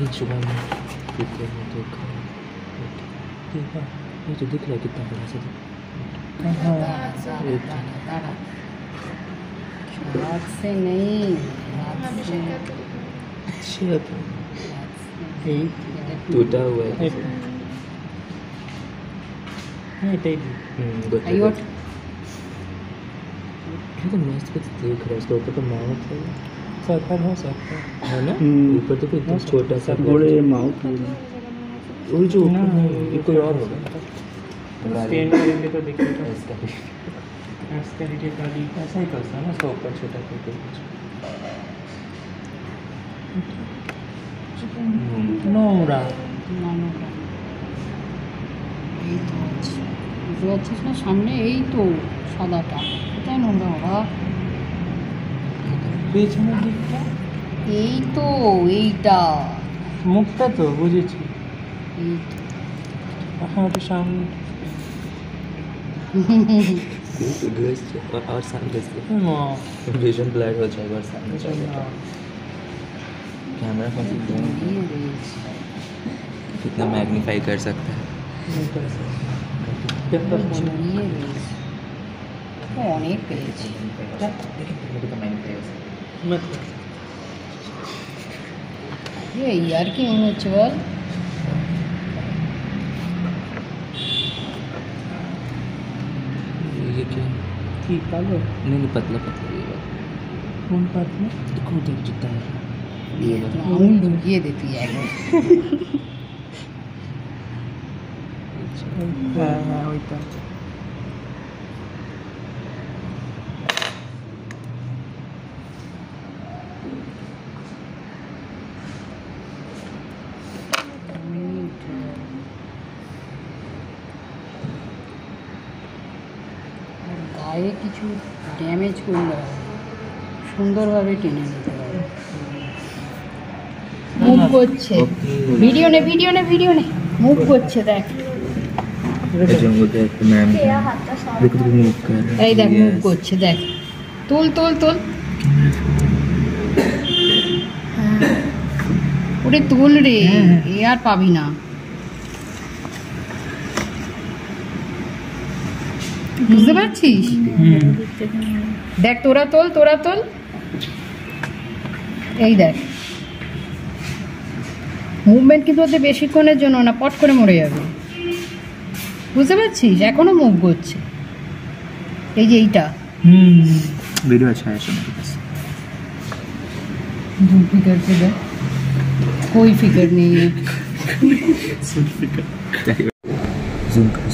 सुबह में पीते हैं देखा देखा ये तो दिख रहा है कितना बड़ा सा हाथ से नहीं अच्छा टूटा हुआ है तो मस्त कुछ देख रहा है उसके ऊपर तो माउथ है सर्कल हो सकता है ना ऊपर तो कोई छोटा सा बड़े माउथ है वही जो ये कोई और होगा स्कैन करेंगे तो दिखेगा इसका इसका डिटेल खाली ऐसा ही करता है ना उसका ऊपर छोटा करके নোংরা এই তো আছে বুঝতে পারছিস না সামনে এই তো সাদাটা কোথায় নোংরা ওরা পেছনের দিকটা এই তো এইটা মুখটা তো বুঝেছি এই হ্যাঁ ওটা সামনে और सामने से না विजन ब्लर हो जाएगा और सामने जाएगा कैमरा कौन सी कितना मैग्नीफाई कर सकता है জড়িয়ে রয়েছে অনেক পেয়েছি এই আর কি মনে হচ্ছে বল ये क्या কি কালো नहीं पतला पतला ये वाला কোন পাতলা देखो देख जितना है ये वाला আঙুল ঢুকিয়ে দে তুই একবার হ্যাঁ হ্যাঁ ওইটা গায়ে কিছু ড্যামেজ করলে হবে সুন্দরভাবে টেনে নিতে হবে মুভ করছে ভিডিও নে মুভ করছে দেখ मैम देखो तो मूव कर এই দেখ মুভ করছে দেখ তোল ওরে তোল রে এ আর পাবি না বুঝতে পারছিস দেখ তোরা তোল এই দেখ মুভমেন্ট কিন্তু ওদের বেশিক্ষণের জন্য না পট করে মরে যাবে বুঝতে পারছিস এখনো মুভ করছে এই যে এইটা वीडियो अच्छा है सुन दो फिगर पे देख कोई फिगर नहीं है जूम कर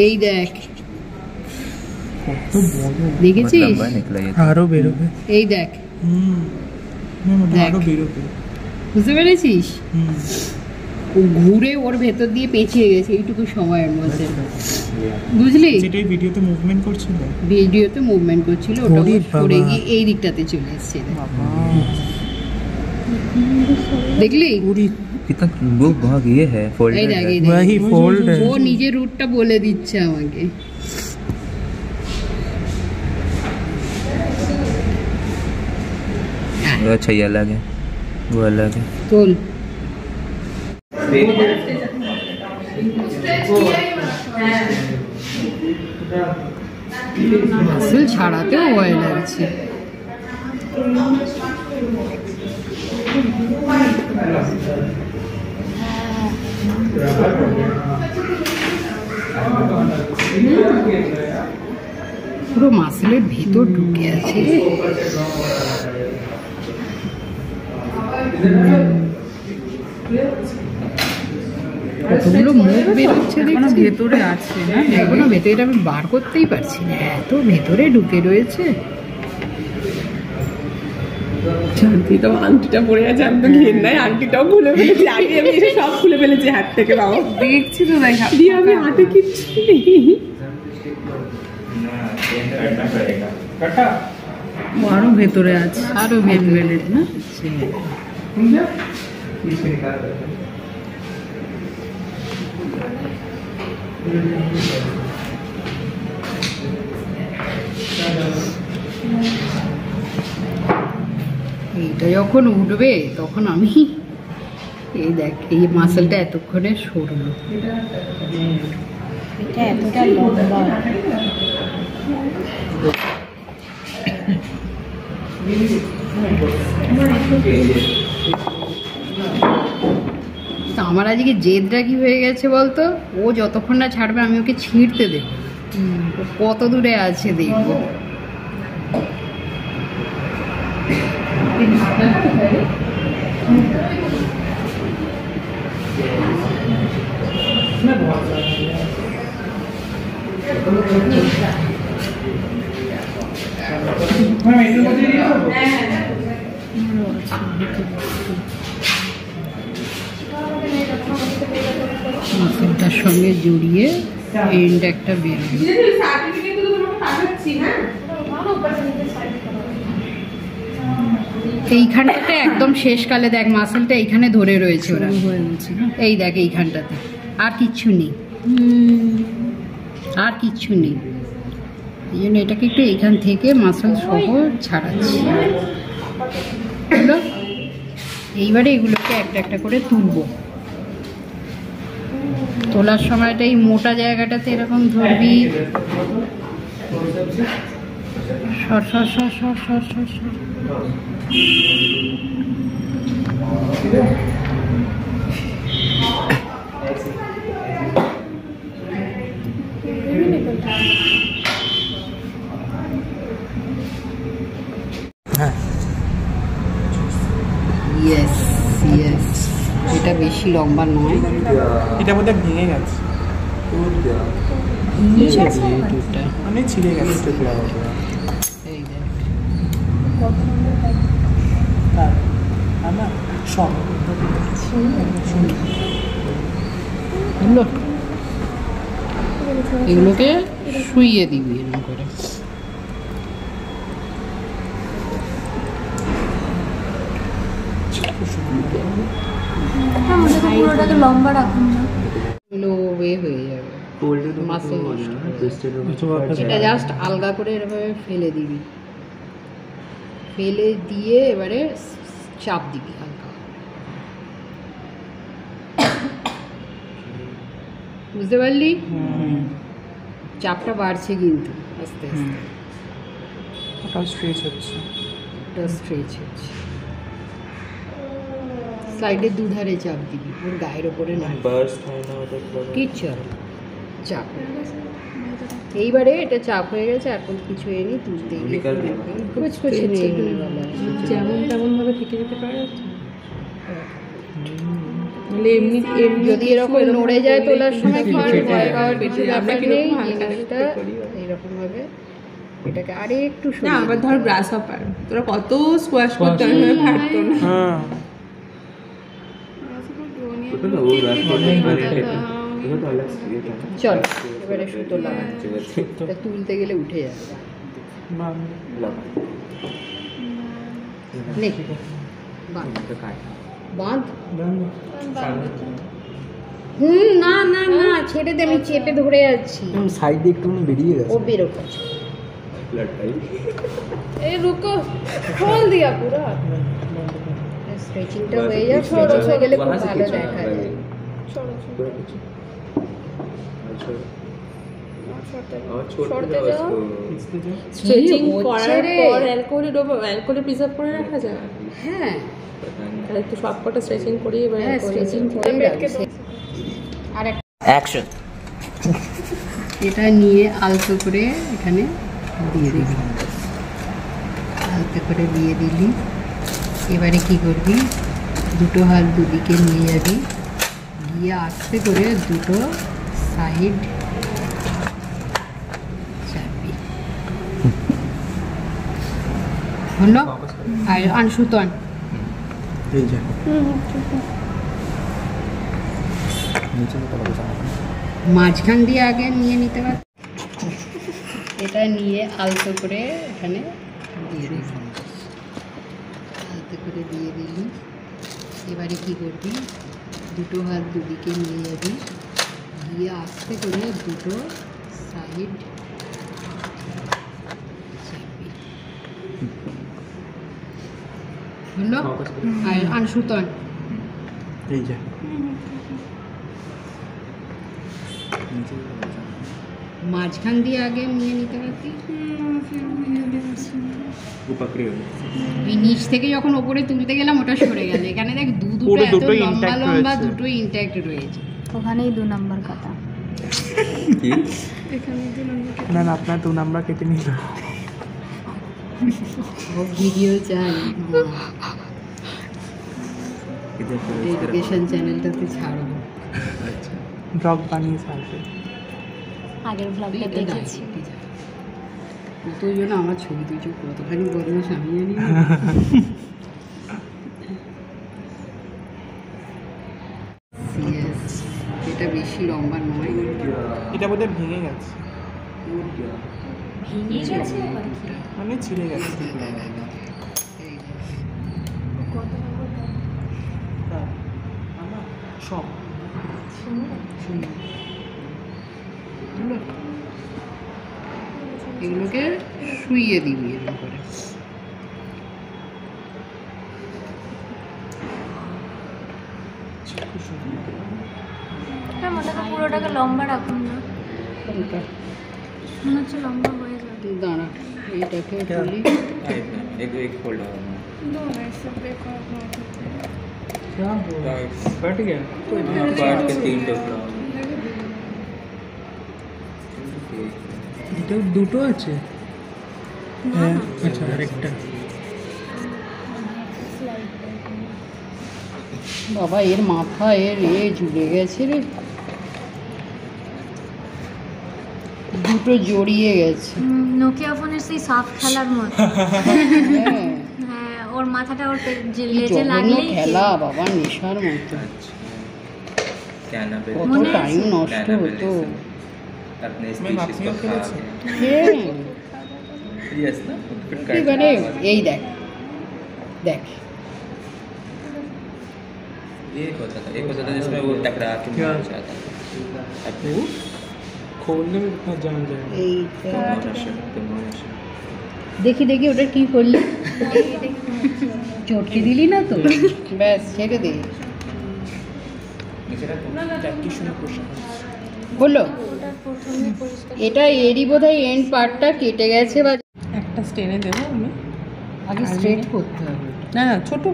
এই দেখ দেখেছিস আরো বেরোবে এই দেখ আরো বেরোবে বুঝতে পেরেছিস ও ঘুরে ওর ভেতর দিয়ে পেঁচিয়ে গেছে এইটুকু সময়ের মধ্যে বুঝলি যেটাই ভিডিওতে মুভমেন্ট করছিল ভিডিওতে মুভমেন্ট করছিল ওটা সরে গিয়ে এই দিকটাতে চলে এসেছে দেখলি कितना वो भाग ये है फोल्ड এই দেখ वही फोल्ड है ও নিজের রুটটা বলে দিচ্ছে আমাকে अच्छा ये अलग है वो अलग है তোল মাসল ছাড়াতেও ভয় লাগছে পুরো মাসলের ভেতর ঢুকে আছে কতগুলো মুখ বেরোচ্ছে এখনো ভেতরে আছে না এখনো ভেতরে আমি বার করতেই পারছি না এত ভেতরে ঢুকে রয়েছে শান্তিটাও আংটিটা পড়ে আছে আমি তো ঘের নাই আংটিটাও খুলে ফেলেছি আগে আমি এসে সব খুলে ফেলেছি হাত থেকে বাবা দেখছি তো দেখা দিয়ে আমি হাতে কিচ্ছু নেই আরো ভেতরে আছে আরো ভেতরে না এইটা যখন উঠবে তখন আমি এই দেখ এই মাসেলটা এতক্ষণে সরলো। এটা এতটা লম্বা। তা আমার আজকে জেদটা কি হয়ে গেছে বলতো, ও যতক্ষণ না ছাড়বে আমি ওকে ছিঁড়তে দেব। ও কত দূরে আছে দেখবো। মাসেলটার সঙ্গে জড়িয়ে এন্ড একটা বেরোবে। এইখানটাতে একদম শেষকালে দেখ মাসেলটা এইখানে ধরে রয়েছে ওরা, এই দেখ এইখানটাতে আর কিচ্ছু নেই, আর কিচ্ছু নেই। এই জন্য এটাকে একটু এইখান থেকে মাসেল সহ ছাড়াচ্ছি। এইবারে এগুলোকে একটা একটা করে তুলবো। তোলার সময়টা এই মোটা জায়গাটাতে এরকম ধরবি, সর সর সর সর সর সর সর। ইয়েস ইয়েস, এটা বেশি লম্বা নয়। এটা বোধহয় ভেঙে গেছে, অনেক ছিঁড়ে গেছে। এই দেখ আমার সব এগুলোকে শুইয়ে দিবি এরকম করে। লম্বা রাখুন না, এগুলো ওয়ে হয়ে যাবে, মাসল নষ্ট হবে। এটা জাস্ট আলগা করে এভাবে ফেলে দিবি, ফেলে দিয়ে এবারে চাপ দিবি হালকা, বুঝতে পারলি? চাপটা বাড়ছে কিন্তু আস্তে আস্তে, ওটা স্ট্রেচ হচ্ছে, ওটা স্ট্রেচ হচ্ছে। সাইডের দুধারে চাপ দিবি, ওর গায়ের ওপরে না, কিচ্ছু হবে না, চাপ এইবারে এটা চাপ হয়ে গেছে। এখন কিছু এনে তুলতে যেমন তেমন ভাবে থেকে যেতে পারে। যদি এরকম নড়ে যায় তোলার সময় ভয় পাওয়ার কিছু ব্যাপার নেই। জিনিসটা এইরকম ভাবে এটাকে আরে একটু না, আবার ধর ব্রাশ হপার তোরা কত স্কোয়াশ করতে হবে, ফাটতো না। চল এবারে সুতো লাগা, তুলতে গেলে উঠে যাবে। বাঁধ। না না না, ছেড়ে দে, আমি চেপে ধরে যাচ্ছি। সাইড দিয়ে একটু বেরিয়ে গেছে, ও বেরো করছে। এই রুকো, খোল দিয়া পুরো স্ট্রেচিংটা হয়ে যাক, স্ট্রেচিং হয়ে গেলে খুব ভালো দেখা যায়। স্ট্রেচিং করার পর অ্যালকোহলে প্রিজার্ভ করে রাখা যায়। হ্যাঁ তাহলে তো সব কটা স্ট্রেচিং করি এবার। হ্যাঁ, স্ট্রেচিং করে আর অ্যাকশন। এটা নিয়ে আলতো করে এখানে দিয়ে দিবি, আলতো করে দিয়ে দিলি। এবারে কি করবি, দুটো হাত দুদিকে নিয়ে যাবি, গিয়ে আস্তে করে দুটো সাইড চাপবি। হলো? আর আন সুতো আন, মাঝখান দিয়ে আগে নিয়ে নিতে পার। এটা নিয়ে আলতো করে এখানে দিয়ে দিবি, আলতো করে দিয়ে দিলি। এবারে কি করবি, দুটো হাত দুদিকে নিয়ে যাবি, গিয়ে আস্তে করে দুটো সাইড চাপবি। হলো আর আনসুতন এই যে মাঝখান দিয়ে আগে নিয়ে নিতে পারতি। এই নিচ থেকে যখন ওপরে তুলতে গেলাম ওটা সরে গেল। এখানে দেখ দুটো পুরো এত দুটোই লম্বা intact লম্বা রয়েছে। দুটোই ইন্ট্যাক্ট রয়েছে। ওখানেই 2 নাম্বার কাটা। না না আপনার 2 নাম্বার কেটে নিল। ও ভিডিও চাই এডুকেশন চ্যানেলটাতে ছাড়বো। ব্লগ বানিয়ে ছাড়বে। আগের ব্লগটা এটা দেখেছি। তো জন্য আমার ছবি তুলছো কতখানি বদমাস আমি জানি না। Yes, এটা বেশি লম্বা নয়। এটা বোধহয় ভেঙে গেছে, ভেঙে গেছে আবার কি? মানে ছিঁড়ে গেছে। এই যে, কত নম্বর কাটা? আমার সব শুনুন। শুনুন। হলো? এগুলোকে শুইয়ে দিবি এরকম করে। হ্যাঁ, মোটাকে পুরোটাকে লম্বা রাখুন না। কোনটা? মনে হচ্ছে লম্বা হয়ে যাবে। তুই দাঁড়া, এইটাকে খুলি। एक फोल्ड दो ऐसे देखो अपना। क्या हुआ? फट गया? पार्ट के 3 टुकड़ा এটা দুটো আছে? হ্যাঁ, আচ্ছা আরেকটা। বাবা এর মাথা এর ঝুলে গেছে রে, দুটো জড়িয়ে গেছে। নোকিয়া ফোনের সেই সাফ খেলার মতো। হ্যাঁ, হ্যাঁ, ওর মাথাটা ওর কি লেজে জঘন্য লাগলেই খেলা বাবা, নেশার মতো। कैनाबिस কত মনে আছে? টাইম নষ্ট হতো। अपने मैं स्पीशीज को माफिया खा खेले के হ্যাঁ, यस ना फिर এবারে এই দেখ দেখ एक होता था जिसमें वो टकरा के क्या? मार जाता था खोलने में कितना जान जाएगा? এইটা तुम्हारा দেখি দেখি ওটা কি করলি, চটকে দিলি না তো? ব্যাস ছেড়ে দে, হলো। ওটা প্রথমে পরিষ্কার। এটা এরই বোধহয় এন্ড পার্টটা কেটে গেছে, বা একটা স্টেনে দেবো আমি। আগে স্ট্রেট করতে হবে। না না ছোট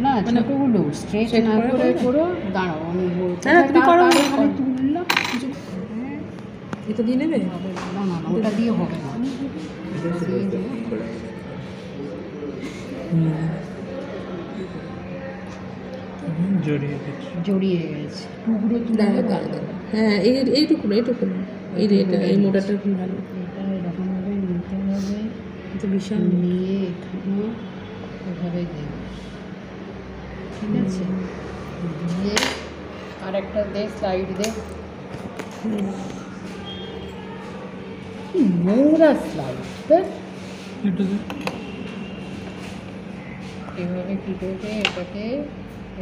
না ছোটগুলো স্ট্রেট straight না করে করে করবে? করো। দাঁড়াও আমি না, না, তুমি করো, আমি আমি তুললাম। এটা দিয়ে নেবে? না না না, ওটা দিয়ে হবে না। জড়িয়ে গেছে। জড়িয়ে গেছে, টুকরো তুলে হ্যাঁ এইটুকু এই এটা এই মোটাটা খুব ভালো। এটা এরকমভাবে নিতে হবে, এটা বিশাল নিয়ে এখানে এভাবে দেবে, ঠিক আছে? দিয়ে আর একটা দে, সাইড দে। কি নোংরা স্লাইড, এটা তো এভাবে কী করে এটাকে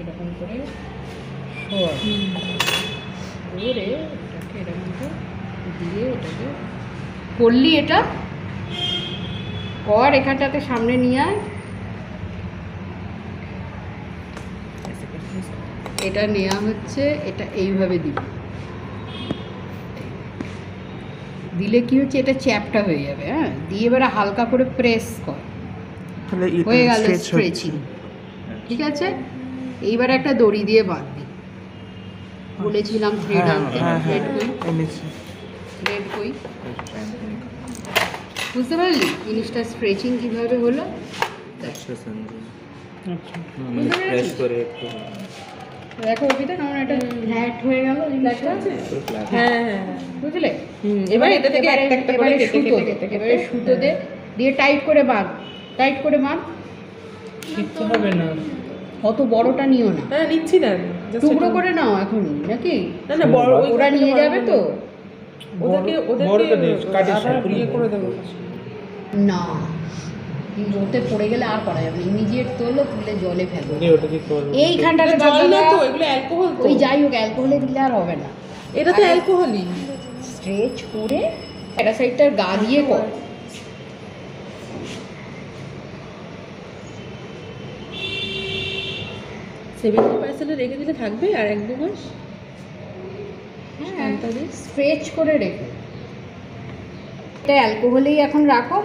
এরকম করে সর করে এটাকে এরকম করে দিয়ে এটাকে করলি, এটা কর, এখানটাতে সামনে নিয়ে আয়। এটা নেওয়া হচ্ছে, এটা এইভাবে দিবি, দিলে কি হচ্ছে এটা চ্যাপটা হয়ে যাবে। হ্যাঁ, দিয়ে এবারে হালকা করে প্রেস কর, তাহলে হয়ে গেল stretch স্ট্রেচিং। ঠিক আছে, এইবার একটা দড়ি দিয়ে বাঁধবি। বলেছিলাম থ্রেড হ্যাঁ আনতে, হ্যাঁ হ্যাঁ থ্রেড কই, এনেছি। থ্রেড কই, বুঝতে পারলি জিনিসটা স্ট্রেচিং কীভাবে হলো? अच्छा समझो আচ্ছা मैंने प्रेस करे একটু দেখো অভিটা কেমন একটা ফ্ল্যাট হয়ে গেল জিনিসটা, হ্যাঁ হ্যাঁ বুঝলে? এবার এটা থেকে একটা একটা করে কেটে সুতো কেটে দে, কেটে এবারে সুতো দে, দিয়ে টাইট করে বাঁধ, টাইট করে বাঁধ। শিখতে হবে না। অত বড়টা নিও না, হ্যাঁ নিচ্ছি না টুকরো করে নাও এখনই, নাকি? না না বড় ওরা নিয়ে যাবে তো? বড়টা দিস, কাটিস না, আবার ইয়ে করে দেবো। না, ওতে পড়ে গেলে আর করা যাবে না, ইমিডিয়েট তোলো, তুলে জলে ফেলো। দিয়ে ওটা কি করবো? এইখানটাতে জল না বাঁধবা। তো, এগুলো অ্যালকোহল তো। ওই যাই হোক, অ্যালকোহলে দিলে আর হবে না। এটা তো অ্যালকোহলই। স্ট্রেচ করে একটা সাইডটার গা দিয়ে কর, 70% রেখে দিলে থাকবে আর 1-2 মাস। হ্যাঁ, স্ট্রেচ করে রেখে এটা অ্যালকোহলেই এখন রাখো।